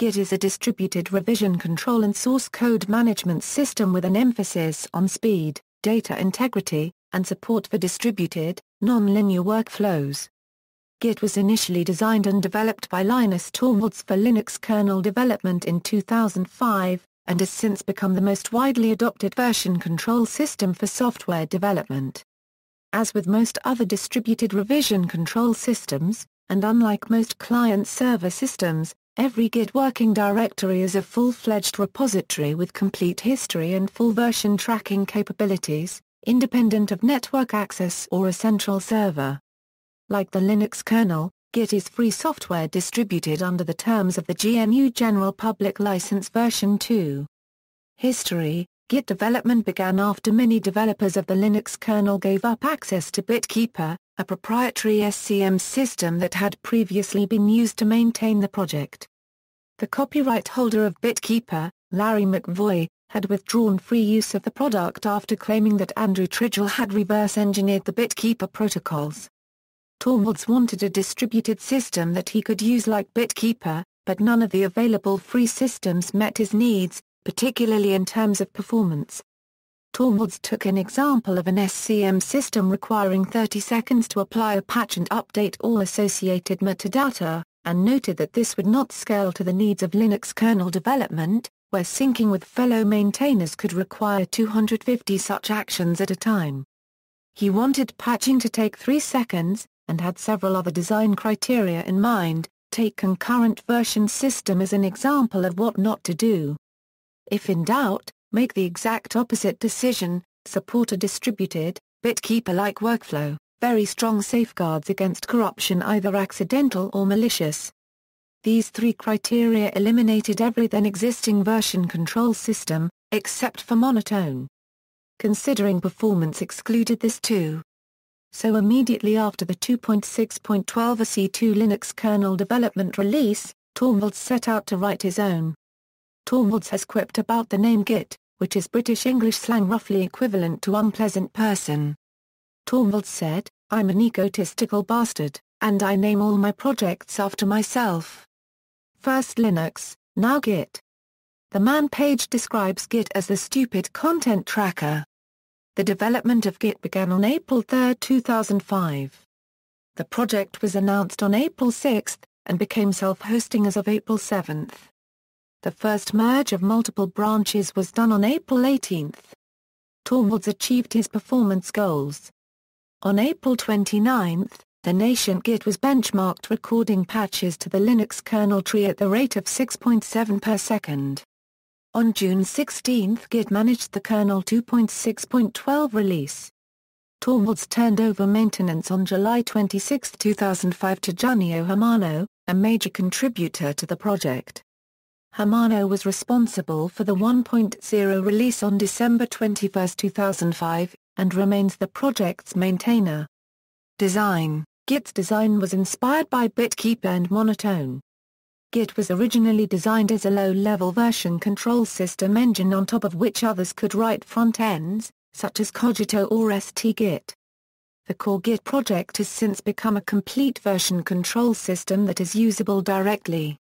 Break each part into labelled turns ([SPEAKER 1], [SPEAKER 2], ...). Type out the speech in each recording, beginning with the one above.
[SPEAKER 1] Git is a distributed revision control and source code management system with an emphasis on speed, data integrity, and support for distributed, non-linear workflows. Git was initially designed and developed by Linus Torvalds for Linux kernel development in 2005, and has since become the most widely adopted version control system for software development. As with most other distributed revision control systems, and unlike most client-server systems, every Git working directory is a full-fledged repository with complete history and full version tracking capabilities, independent of network access or a central server. Like the Linux kernel, Git is free software distributed under the terms of the GNU General Public License version 2. History: Git development began after many developers of the Linux kernel gave up access to BitKeeper, a proprietary SCM system that had previously been used to maintain the project. The copyright holder of BitKeeper, Larry McVoy, had withdrawn free use of the product after claiming that Andrew Tridgell had reverse-engineered the BitKeeper protocols. Torvalds wanted a distributed system that he could use like BitKeeper, but none of the available free systems met his needs, particularly in terms of performance. Torvalds took an example of an SCM system requiring 30 seconds to apply a patch and update all associated metadata, and noted that this would not scale to the needs of Linux kernel development, where syncing with fellow maintainers could require 250 such actions at a time. He wanted patching to take 3 seconds, and had several other design criteria in mind. Take concurrent version system as an example of what not to do. If in doubt, make the exact opposite decision, support a distributed, BitKeeper-like workflow, very strong safeguards against corruption either accidental or malicious. These 3 criteria eliminated every then existing version control system, except for monotone. Considering performance excluded this too. So immediately after the 2.6.12 C2 Linux kernel development release, Torvalds set out to write his own. Torvalds has quipped about the name Git, which is British English slang roughly equivalent to unpleasant person. Torvalds said, "I'm an egotistical bastard, and I name all my projects after myself. First Linux, now Git." The man page describes Git as the stupid content tracker. The development of Git began on April 3, 2005. The project was announced on April 6, and became self-hosting as of April 7. The first merge of multiple branches was done on April 18. Torvalds achieved his performance goals. On April 29, the nascent Git was benchmarked recording patches to the Linux kernel tree at the rate of 6.7 per second. On June 16, Git managed the kernel 2.6.12 release. Torvalds turned over maintenance on July 26, 2005 to Junio Hamano, a major contributor to the project. Hamano was responsible for the 1.0 release on December 21, 2005, and remains the project's maintainer. Design: Git's design was inspired by BitKeeper and Monotone. Git was originally designed as a low-level version control system engine on top of which others could write front-ends, such as Cogito or StGit. The core Git project has since become a complete version control system that is usable directly.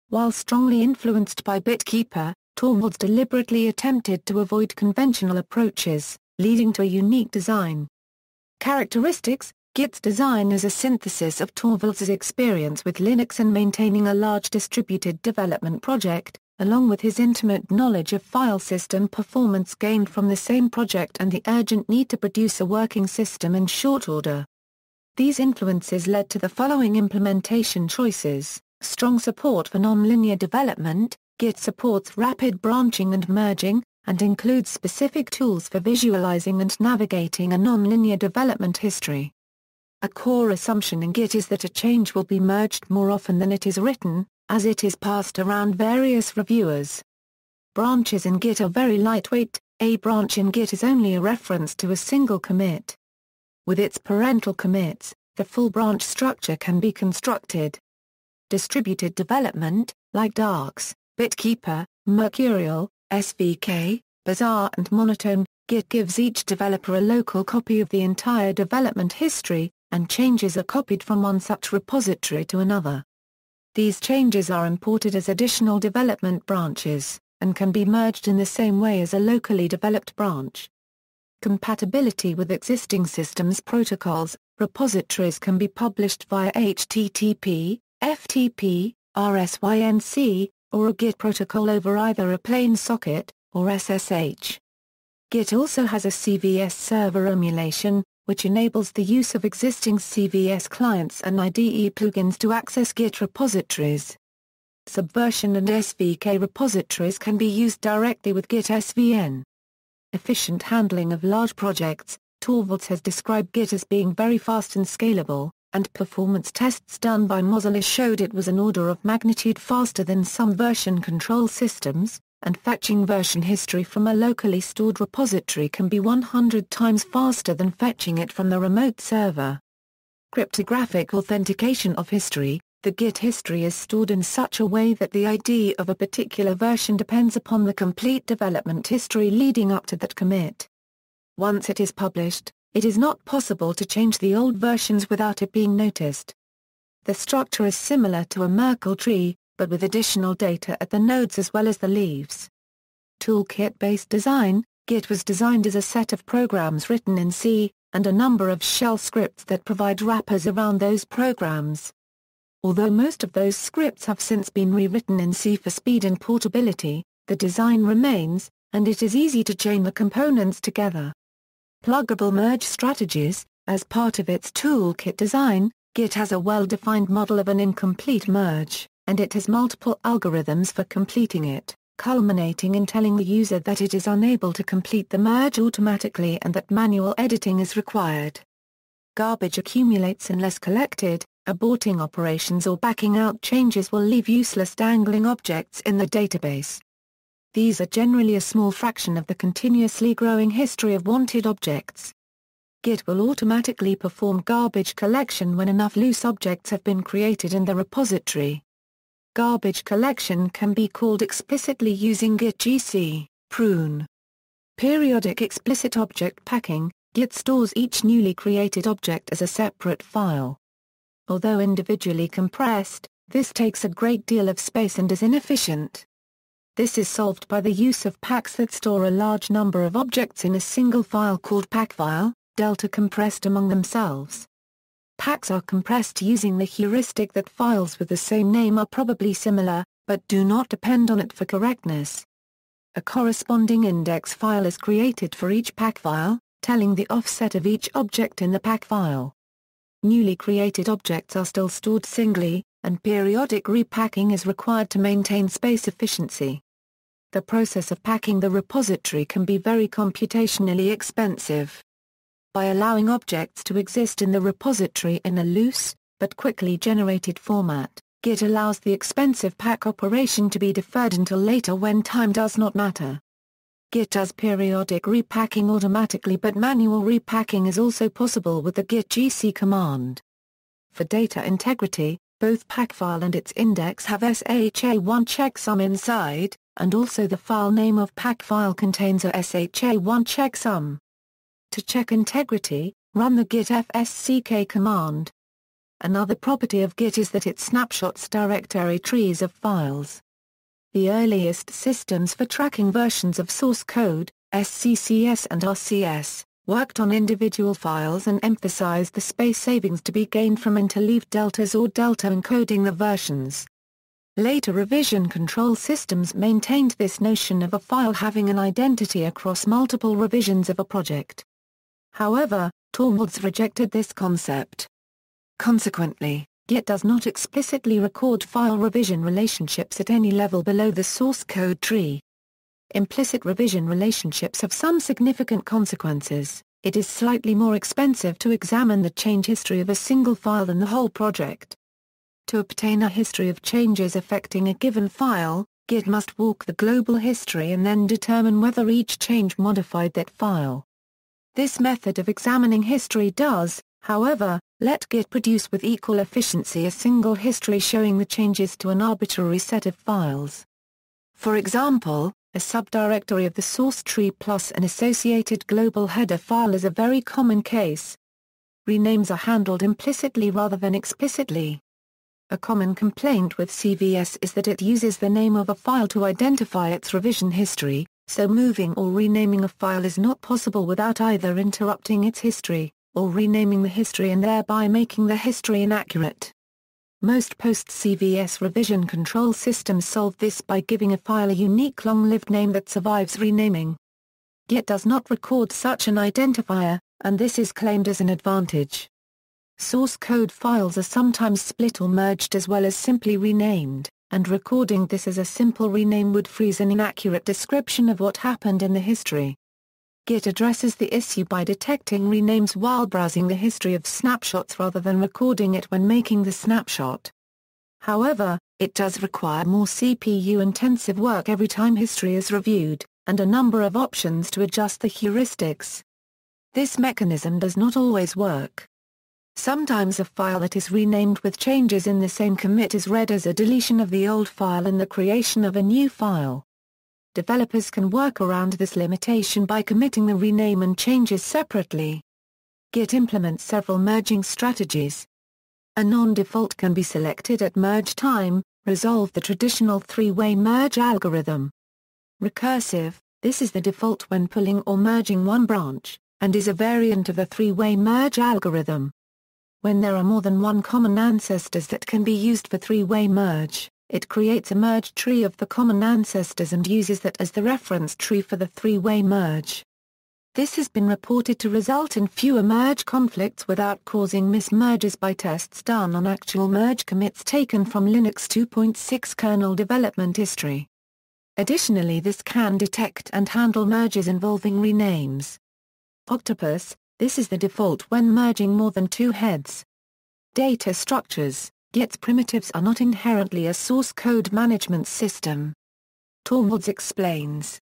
[SPEAKER 1] While strongly influenced by BitKeeper, Torvalds deliberately attempted to avoid conventional approaches, leading to a unique design. Characteristics: Git's design is a synthesis of Torvalds' experience with Linux and maintaining a large distributed development project, along with his intimate knowledge of file system performance gained from the same project and the urgent need to produce a working system in short order. These influences led to the following implementation choices: strong support for nonlinear development. Git supports rapid branching and merging, and includes specific tools for visualizing and navigating a nonlinear development history. A core assumption in Git is that a change will be merged more often than it is written, as it is passed around various reviewers. Branches in Git are very lightweight. A branch in Git is only a reference to a single commit. With its parental commits, the full branch structure can be constructed. Distributed development, like Darks, BitKeeper, Mercurial, SVK, Bazaar and Monotone, Git gives each developer a local copy of the entire development history, and changes are copied from one such repository to another. These changes are imported as additional development branches, and can be merged in the same way as a locally developed branch. Compatibility with existing systems protocols. Repositories can be published via HTTP, FTP, RSYNC, or a Git protocol over either a plain socket, or SSH. Git also has a CVS server emulation, which enables the use of existing CVS clients and IDE plugins to access Git repositories. Subversion and SVK repositories can be used directly with Git SVN. Efficient handling of large projects. Torvalds has described Git as being very fast and scalable, and performance tests done by Mozilla showed it was an order of magnitude faster than some version control systems, and fetching version history from a locally stored repository can be 100 times faster than fetching it from the remote server. Cryptographic authentication of history. The Git history is stored in such a way that the ID of a particular version depends upon the complete development history leading up to that commit. Once it is published, it is not possible to change the old versions without it being noticed. The structure is similar to a Merkle tree, but with additional data at the nodes as well as the leaves. Toolkit-based design. Git was designed as a set of programs written in C, and a number of shell scripts that provide wrappers around those programs. Although most of those scripts have since been rewritten in C for speed and portability, the design remains, and it is easy to chain the components together. Pluggable merge strategies. As part of its toolkit design, Git has a well-defined model of an incomplete merge, and it has multiple algorithms for completing it, culminating in telling the user that it is unable to complete the merge automatically and that manual editing is required. Garbage accumulates unless collected. Aborting operations or backing out changes will leave useless dangling objects in the database. These are generally a small fraction of the continuously growing history of wanted objects. Git will automatically perform garbage collection when enough loose objects have been created in the repository. Garbage collection can be called explicitly using Git GC, prune. Periodic explicit object packing. Git stores each newly created object as a separate file. Although individually compressed, this takes a great deal of space and is inefficient. This is solved by the use of packs that store a large number of objects in a single file called packfile, delta compressed among themselves. Packs are compressed using the heuristic that files with the same name are probably similar, but do not depend on it for correctness. A corresponding index file is created for each packfile, telling the offset of each object in the packfile. Newly created objects are still stored singly, and periodic repacking is required to maintain space efficiency. The process of packing the repository can be very computationally expensive. By allowing objects to exist in the repository in a loose, but quickly generated format, Git allows the expensive pack operation to be deferred until later when time does not matter. Git does periodic repacking automatically, but manual repacking is also possible with the git gc command. For data integrity, both packfile and its index have SHA1 checksum inside, and also the file name of packfile contains a SHA1 checksum. To check integrity, run the git fsck command. Another property of Git is that it snapshots directory trees of files. The earliest systems for tracking versions of source code, SCCS and RCS, worked on individual files and emphasized the space savings to be gained from interleaved deltas or delta encoding the versions. Later revision control systems maintained this notion of a file having an identity across multiple revisions of a project. However, Torvalds rejected this concept. Consequently, Git does not explicitly record file revision relationships at any level below the source code tree. Implicit revision relationships have some significant consequences. It is slightly more expensive to examine the change history of a single file than the whole project. To obtain a history of changes affecting a given file, Git must walk the global history and then determine whether each change modified that file. This method of examining history does, however, let Git produce with equal efficiency a single history showing the changes to an arbitrary set of files. For example, a subdirectory of the source tree plus an associated global header file is a very common case. Renames are handled implicitly rather than explicitly. A common complaint with CVS is that it uses the name of a file to identify its revision history, so moving or renaming a file is not possible without either interrupting its history, or renaming the history and thereby making the history inaccurate. Most post-CVS revision control systems solve this by giving a file a unique long-lived name that survives renaming. Git does not record such an identifier, and this is claimed as an advantage. Source code files are sometimes split or merged as well as simply renamed, and recording this as a simple rename would freeze an inaccurate description of what happened in the history. Git addresses the issue by detecting renames while browsing the history of snapshots rather than recording it when making the snapshot. However, it does require more CPU-intensive work every time history is reviewed, and a number of options to adjust the heuristics. This mechanism does not always work. Sometimes a file that is renamed with changes in the same commit is read as a deletion of the old file and the creation of a new file. Developers can work around this limitation by committing the rename and changes separately. Git implements several merging strategies. A non-default can be selected at merge time, resolve the traditional three-way merge algorithm. Recursive, this is the default when pulling or merging one branch, and is a variant of the three-way merge algorithm. When there are more than one common ancestors that can be used for three-way merge, it creates a merge tree of the common ancestors and uses that as the reference tree for the three-way merge. This has been reported to result in fewer merge conflicts without causing mismerges by tests done on actual merge commits taken from Linux 2.6 kernel development history. Additionally, this can detect and handle merges involving renames. Octopus, this is the default when merging more than two heads. Data structures. Git's primitives are not inherently a source code management system. Torvalds explains.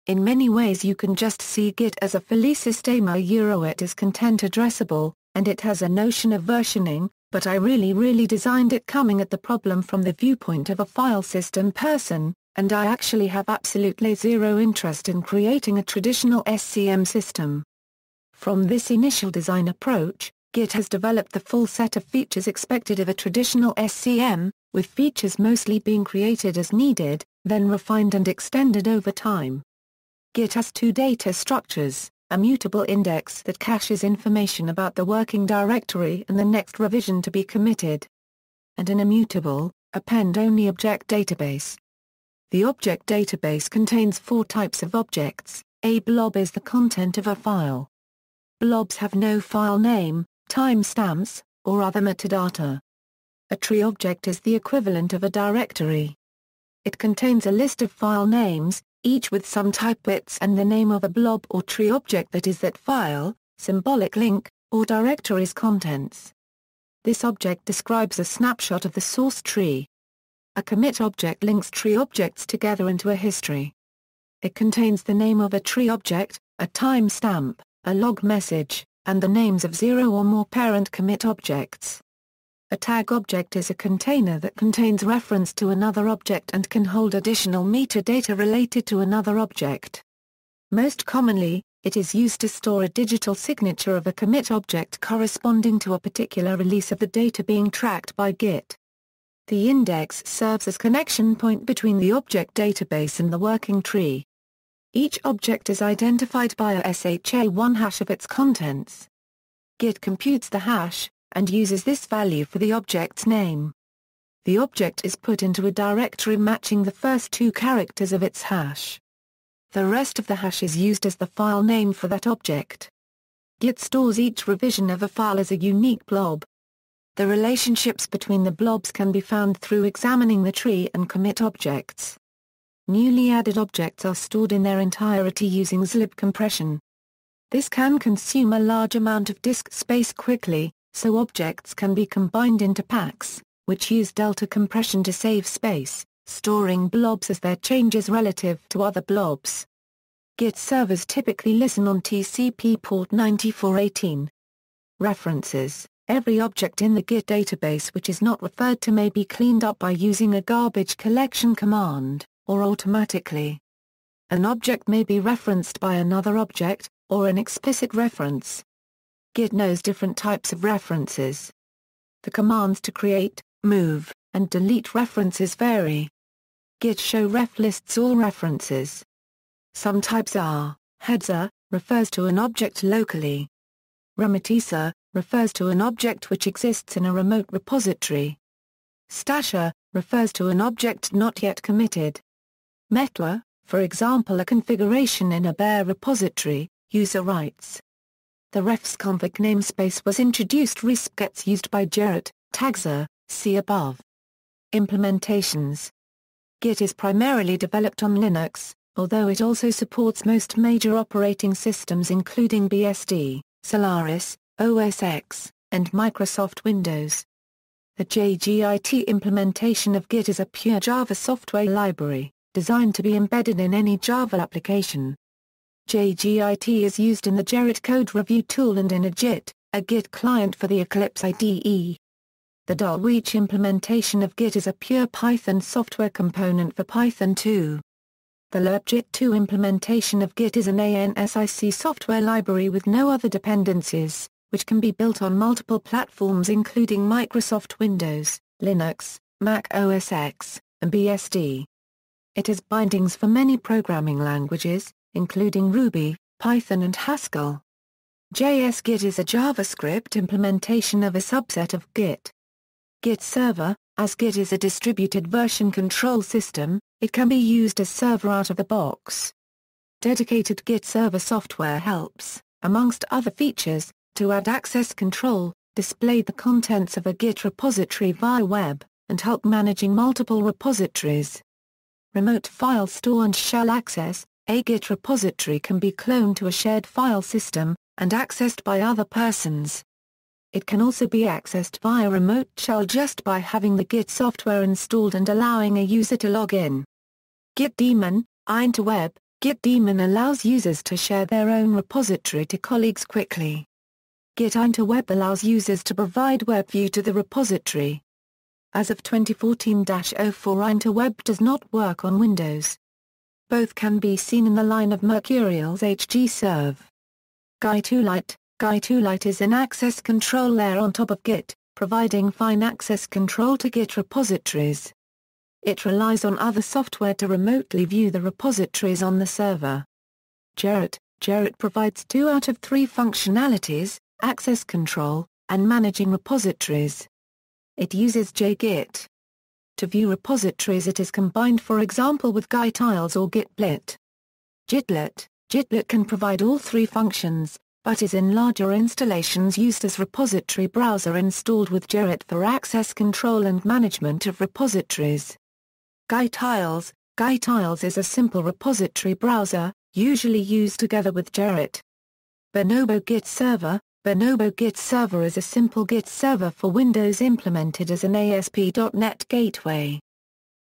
[SPEAKER 1] In many ways you can just see Git as a file system. It is content addressable, and it has a notion of versioning, but I really designed it coming at the problem from the viewpoint of a file system person, and I actually have absolutely zero interest in creating a traditional SCM system. From this initial design approach, Git has developed the full set of features expected of a traditional SCM, with features mostly being created as needed, then refined and extended over time. Git has two data structures, a mutable index that caches information about the working directory and the next revision to be committed, and an immutable, append-only object database. The object database contains four types of objects. A blob is the content of a file. Blobs have no file name, timestamps, or other metadata. A tree object is the equivalent of a directory. It contains a list of file names, each with some type bits and the name of a blob or tree object that is that file, symbolic link, or directory's contents. This object describes a snapshot of the source tree. A commit object links tree objects together into a history. It contains the name of a tree object, a timestamp, a log message, and the names of 0 or more parent commit objects. A tag object is a container that contains reference to another object and can hold additional metadata related to another object. Most commonly, it is used to store a digital signature of a commit object corresponding to a particular release of the data being tracked by Git. The index serves as connection point between the object database and the working tree. Each object is identified by a SHA-1 hash of its contents. Git computes the hash, and uses this value for the object's name. The object is put into a directory matching the first two characters of its hash. The rest of the hash is used as the file name for that object. Git stores each revision of a file as a unique blob. The relationships between the blobs can be found through examining the tree and commit objects. Newly added objects are stored in their entirety using zlib compression. This can consume a large amount of disk space quickly, so objects can be combined into packs, which use delta compression to save space, storing blobs as their changes relative to other blobs. Git servers typically listen on TCP port 9418. References: every object in the Git database which is not referred to may be cleaned up by using a garbage collection command, or automatically. An object may be referenced by another object, or an explicit reference. Git knows different types of references. The commands to create, move, and delete references vary. Git show ref lists all references. Some types are: header, refers to an object locally. Remitticer, refers to an object which exists in a remote repository. Stasher, refers to an object not yet committed. Metler, for example a configuration in a bare repository, user rights. The refs config namespace was introduced. Resp gets used by Gerrit, Tagser, see above. Implementations. Git is primarily developed on Linux, although it also supports most major operating systems including BSD, Solaris, OS X, and Microsoft Windows. The JGIT implementation of Git is a pure Java software library, designed to be embedded in any Java application. JGIT is used in the Gerrit code review tool and in a JIT, a Git client for the Eclipse IDE. The .Weech implementation of Git is a pure Python software component for Python 2. The libgit2 implementation of Git is an ANSIC software library with no other dependencies, which can be built on multiple platforms including Microsoft Windows, Linux, Mac OS X, and BSD. It has bindings for many programming languages, including Ruby, Python and Haskell. JS-Git is a JavaScript implementation of a subset of Git. Git Server, as Git is a distributed version control system, it can be used as server out of the box. Dedicated Git server software helps, amongst other features, to add access control, display the contents of a Git repository via web, and help managing multiple repositories. Remote file store and shell access. A Git repository can be cloned to a shared file system, and accessed by other persons. It can also be accessed via remote shell just by having the Git software installed and allowing a user to log in. Git daemon, interweb. Git daemon allows users to share their own repository to colleagues quickly. Git interweb allows users to provide web view to the repository. As of 2014-04, interweb does not work on Windows. Both can be seen in the line of Mercurial's HGServe. Toolkit is an access control layer on top of Git, providing fine access control to Git repositories. It relies on other software to remotely view the repositories on the server. Gerrit provides 2 out of 3 functionalities, access control, and managing repositories. It uses JGit. To view repositories it is combined for example with Gitiles or Gitblit. Gitlet can provide all 3 functions, but is in larger installations used as repository browser installed with Gerrit for access control and management of repositories. Gitiles is a simple repository browser, usually used together with Gerrit. Bonobo Git Server is a simple Git server for Windows implemented as an ASP.NET gateway.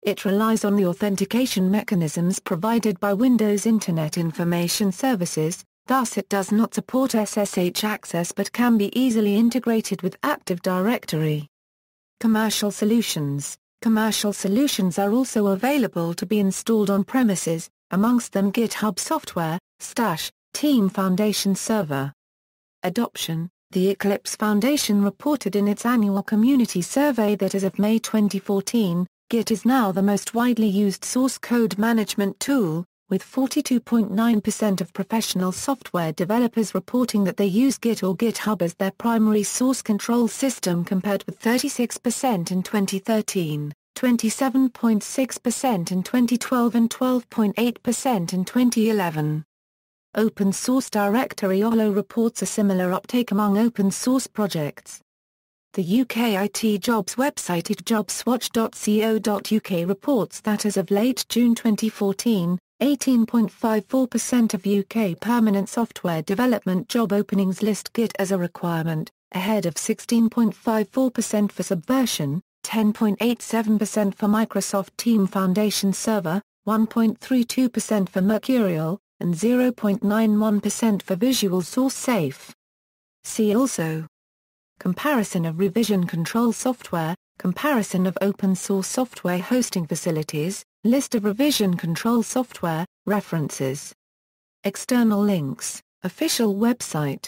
[SPEAKER 1] It relies on the authentication mechanisms provided by Windows Internet Information Services, thus it does not support SSH access but can be easily integrated with Active Directory. Commercial solutions are also available to be installed on premises, amongst them GitHub Software, Stash, Team Foundation Server. Adoption. The Eclipse Foundation reported in its annual community survey that as of May 2014, Git is now the most widely used source code management tool, with 42.9% of professional software developers reporting that they use Git or GitHub as their primary source control system compared with 36% in 2013, 27.6% in 2012 and 12.8% in 2011. Open Source Directory OLO reports a similar uptake among open source projects. The UK IT jobs website itjobswatch.co.uk reports that as of late June 2014, 18.54% of UK permanent software development job openings list Git as a requirement, ahead of 16.54% for Subversion, 10.87% for Microsoft Team Foundation Server, 1.32% for Mercurial, and 0.91% for Visual Source Safe. See also: comparison of revision control software, comparison of open source software hosting facilities, list of revision control software, references. External links, official website.